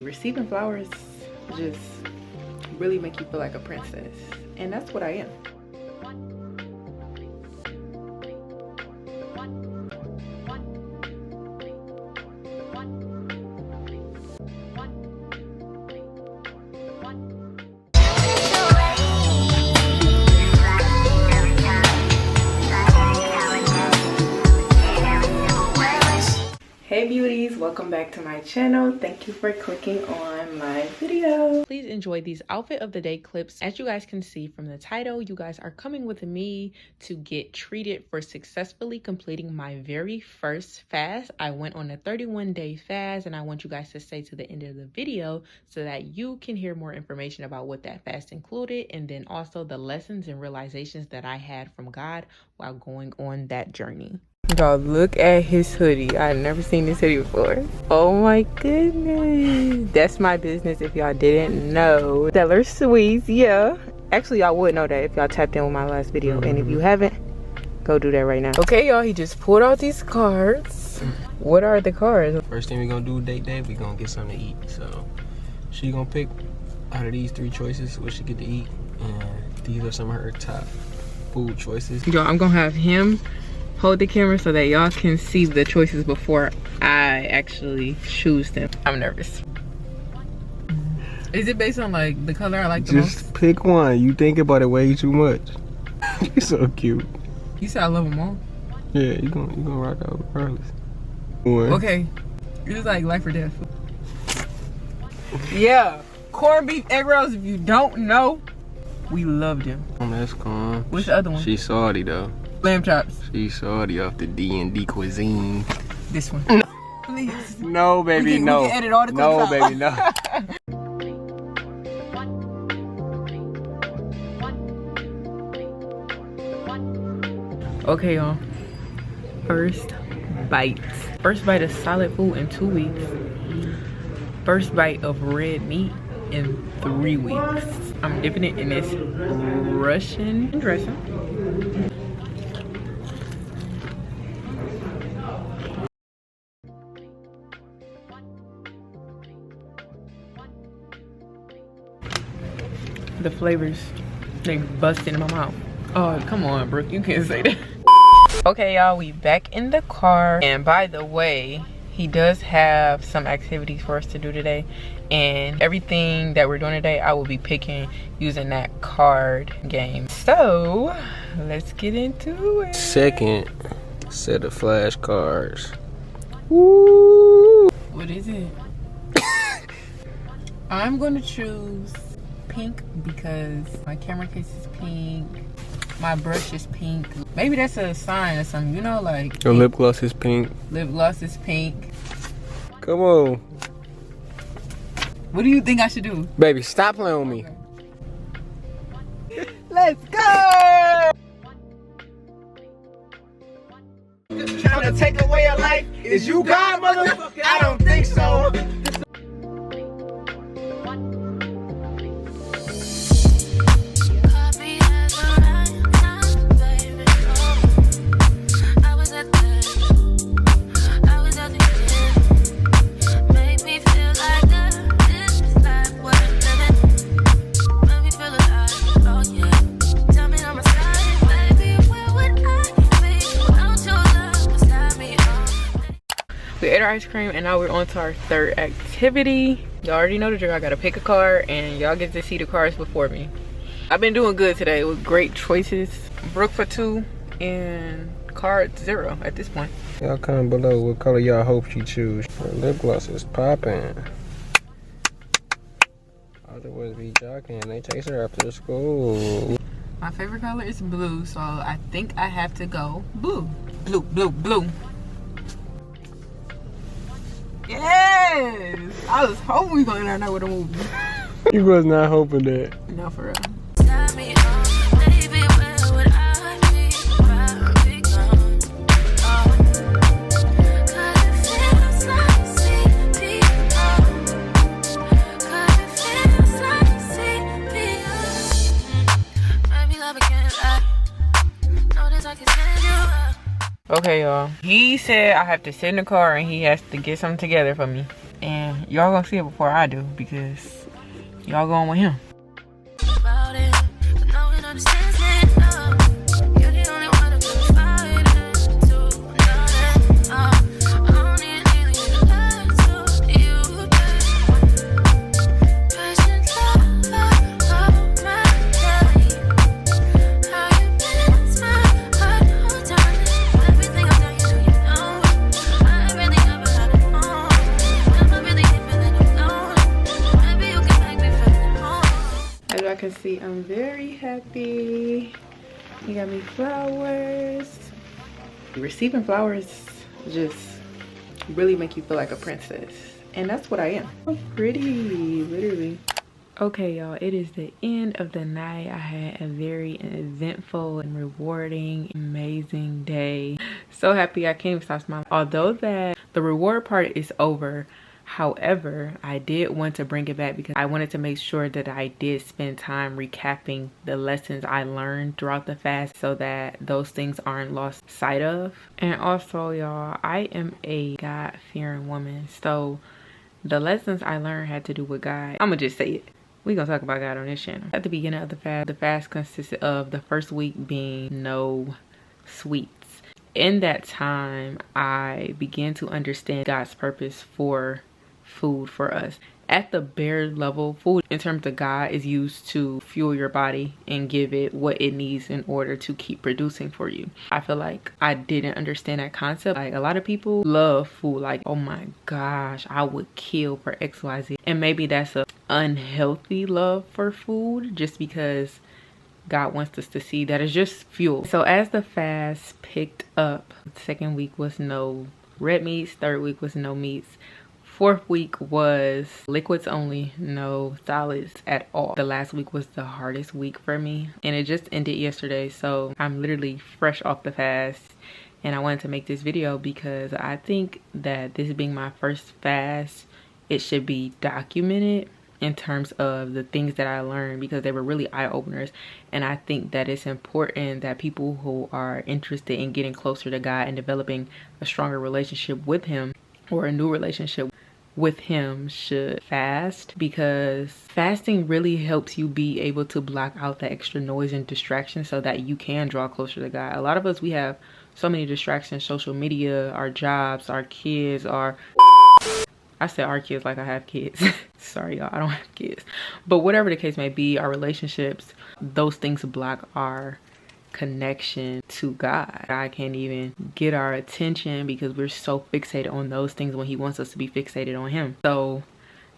Receiving flowers just really make you feel like a princess, and that's what I am. Hey beauties, welcome back to my channel. Thank you for clicking on my video. Please enjoy these outfit of the day clips. As you guys can see from the title, you guys are coming with me to get treated for successfully completing my very first fast. I went on a 31-day fast, and I want you guys to stay to the end of the video so that you can hear more information about what that fast included, and then also the lessons and realizations that I had from God while going on that journey. Y'all, look at his hoodie. I've never seen this hoodie before. Oh my goodness. That's my business if y'all didn't know. Stellar Sweets, yeah. Actually, y'all would know that if y'all tapped in with my last video. And if you haven't, go do that right now. Okay, y'all, he just pulled out these cards. What are the cards? First thing we gonna do date day, we gonna get something to eat. So she gonna pick out of these 3 choices what she get to eat. And these are some of her top food choices. Y'all, I'm gonna have him hold the camera so that y'all can see the choices before I actually choose them. I'm nervous. Is it based on like the color I like the most? Just pick one. You think about it way too much. You're so cute. You said I love them all? Yeah, you gonna rock out regardless. One. Okay. It's like life or death. Yeah. Corned beef egg rolls, if you don't know, we loved them. Oh, that's calm. What's the other one? She's salty though. Lamb chops. She's salty off the D&D cuisine. This one. Please. No, baby, no. We can edit all the clips out. Baby, no. Okay, y'all. First bite. First bite of solid food in 2 weeks. First bite of red meat in 3 weeks. I'm dipping it in this Russian dressing. The flavors, they busted in my mouth. Oh, come on, Brooke, you can't say that. Okay, y'all, we back in the car. And by the way, he does have some activities for us to do today. And everything that we're doing today, I will be picking using that card game. So, let's get into it. Second set of flashcards. Woo! What is it? I'm gonna choose pink because my camera case is pink, my brush is pink. Maybe that's a sign or something, you know, like your lip gloss is pink. Lip gloss is pink. Come on. What do you think I should do? Baby, stop playing with me. Okay. Let's go! Trying to take away your life. Is you God, motherfucker? I don't think so. We ate our ice cream and now we're on to our third activity. Y'all already know the drill. I gotta pick a card and y'all get to see the cards before me. I've been doing good today with great choices. Brooke for 2 and card 0 at this point. Y'all comment below what color y'all hope she choose. Her lip gloss is popping. Otherwise be jocking. They chase her after school. My favorite color is blue, so I think I have to go blue. Blue, blue, blue. Yes! I was hoping we were going to end up with a movie. You was not hoping that. No, for real. Okay, y'all. He said I have to sit in the car and he has to get something together for me. And y'all gonna see it before I do because y'all going with him. Can see I'm very happy. He got me flowers. Receiving flowers just really make you feel like a princess, and that's what I am. So pretty, literally. Okay, y'all, it is the end of the night. I had a very eventful and rewarding, amazing day. So happy I can't even stop smiling. Although that the reward part is over, however, I did want to bring it back because I wanted to make sure that I did spend time recapping the lessons I learned throughout the fast so that those things aren't lost sight of. And also, y'all, I am a God-fearing woman, so the lessons I learned had to do with God. I'm gonna just say it. We're gonna talk about God on this channel. At the beginning of the fast consisted of the first week being no sweets. In that time, I began to understand God's purpose for food for us. At the bare level, food in terms of God is used to fuel your body and give it what it needs in order to keep producing for you. I feel like I didn't understand that concept. Like, a lot of people love food, like, oh my gosh, I would kill for XYZ. And maybe that's a unhealthy love for food, just because God wants us to see that it's just fuel. So as the fast picked up, the second week was no red meats, third week was no meats, fourth week was liquids only, no solids at all. The last week was the hardest week for me, and it just ended yesterday, so I'm literally fresh off the fast. And I wanted to make this video because I think that this being my first fast, it should be documented in terms of the things that I learned, because they were really eye-openers. And I think that it's important that people who are interested in getting closer to God and developing a stronger relationship with him, or a new relationship with him, should fast, because fasting really helps you be able to block out the extra noise and distractions so that you can draw closer to God. A lot of us, we have so many distractions: social media, our jobs, our kids, I said our kids like I have kids. Sorry, y'all, I don't have kids. But whatever the case may be, our relationships, those things block our connection to God. God can't even get our attention because we're so fixated on those things when he wants us to be fixated on him. So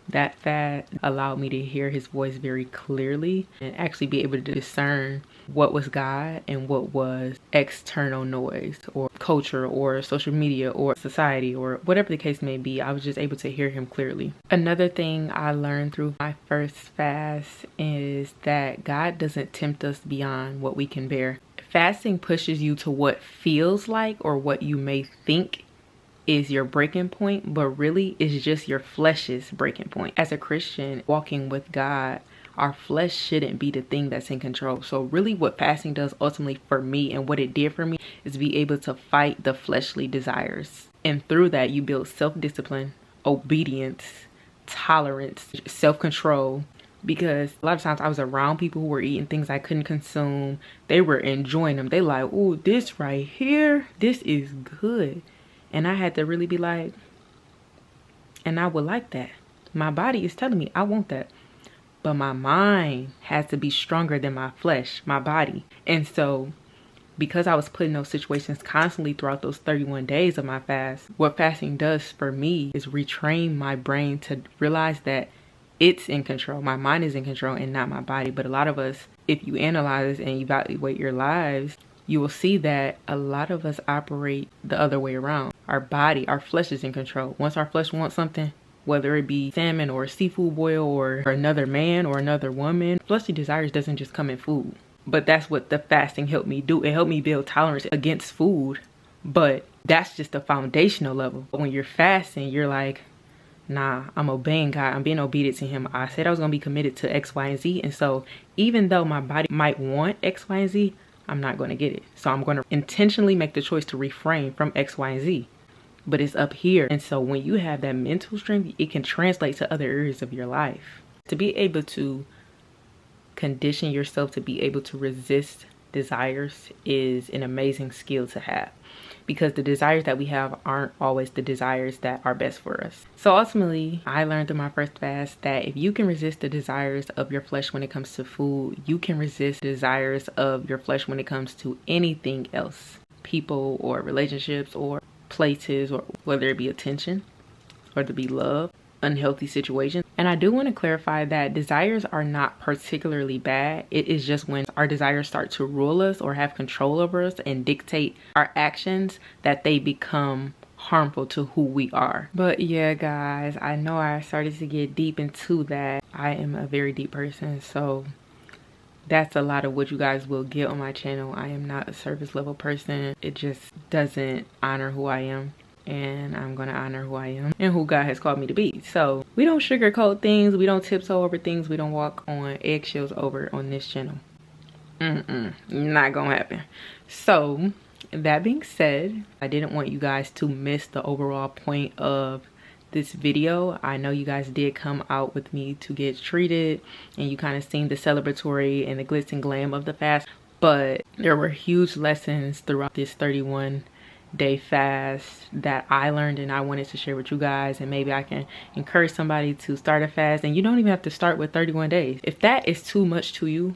that fast allowed me to hear his voice very clearly and actually be able to discern what was God and what was external noise or culture or social media or society or whatever the case may be. I was just able to hear him clearly. Another thing I learned through my first fast is that God doesn't tempt us beyond what we can bear. Fasting pushes you to what feels like or what you may think is your breaking point, but really it's just your flesh's breaking point. As a Christian walking with God, our flesh shouldn't be the thing that's in control. So really what fasting does ultimately for me, and what it did for me, is be able to fight the fleshly desires. And through that, you build self-discipline, obedience, tolerance, self-control. Because a lot of times I was around people who were eating things I couldn't consume. They were enjoying them. They like, oh, this right here, this is good. And I had to really be like, and I would like that. My body is telling me I want that. But my mind has to be stronger than my flesh, my body. And so because I was put in those situations constantly throughout those 31 days of my fast, what fasting does for me is retrain my brain to realize that it's in control. My mind is in control and not my body. But a lot of us, if you analyze and evaluate your lives, you will see that a lot of us operate the other way around. Our body, our flesh is in control. Once our flesh wants something, whether it be salmon or seafood boil or another man or another woman, fleshly desires doesn't just come in food. But that's what the fasting helped me do. It helped me build tolerance against food. But that's just the foundational level. But when you're fasting, you're like, nah, I'm obeying God. I'm being obedient to him. I said I was going to be committed to X, Y, and Z. And so even though my body might want X, Y, and Z, I'm not going to get it. So I'm going to intentionally make the choice to refrain from X, Y, and Z. but it's up here. And so when you have that mental strength, it can translate to other areas of your life. To be able to condition yourself to be able to resist desires is an amazing skill to have, because the desires that we have aren't always the desires that are best for us. So ultimately, I learned through my first fast that if you can resist the desires of your flesh when it comes to food, you can resist desires of your flesh when it comes to anything else, people or relationships or places, or whether it be attention, whether it be love, unhealthy situations. And I do want to clarify that desires are not particularly bad. It is just when our desires start to rule us or have control over us and dictate our actions that they become harmful to who we are. But yeah, guys, I know I started to get deep into that. I am a very deep person, so that's a lot of what you guys will get on my channel. I am not a surface level person. It just doesn't honor who I am. And I'm gonna honor who I am and who God has called me to be. So we don't sugarcoat things, we don't tiptoe over things, we don't walk on eggshells over on this channel. Not gonna happen. So that being said, I didn't want you guys to miss the overall point of this video. I know you guys did come out with me to get treated, and you kind of seen the celebratory and the glitz and glam of the fast, but there were huge lessons throughout this 31-day fast that I learned and I wanted to share with you guys, and maybe I can encourage somebody to start a fast. And you don't even have to start with 31 days. If that is too much to you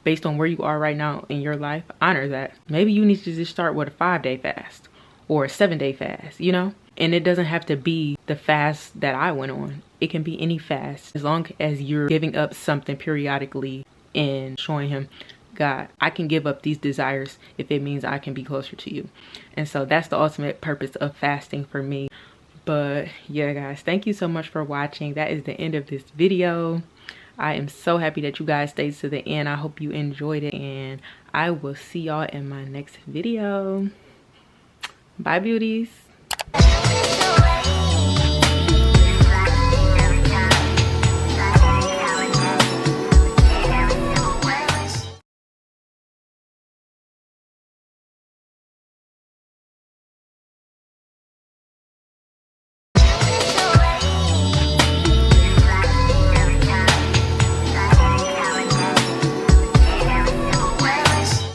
based on where you are right now in your life, honor that. Maybe you need to just start with a 5-day fast or a 7-day fast, you know? And it doesn't have to be the fast that I went on. It can be any fast, as long as you're giving up something periodically and showing him, God, I can give up these desires if it means I can be closer to you. And so that's the ultimate purpose of fasting for me. But yeah, guys, thank you so much for watching. That is the end of this video. I am so happy that you guys stayed to the end. I hope you enjoyed it, and I will see y'all in my next video. Bye, beauties.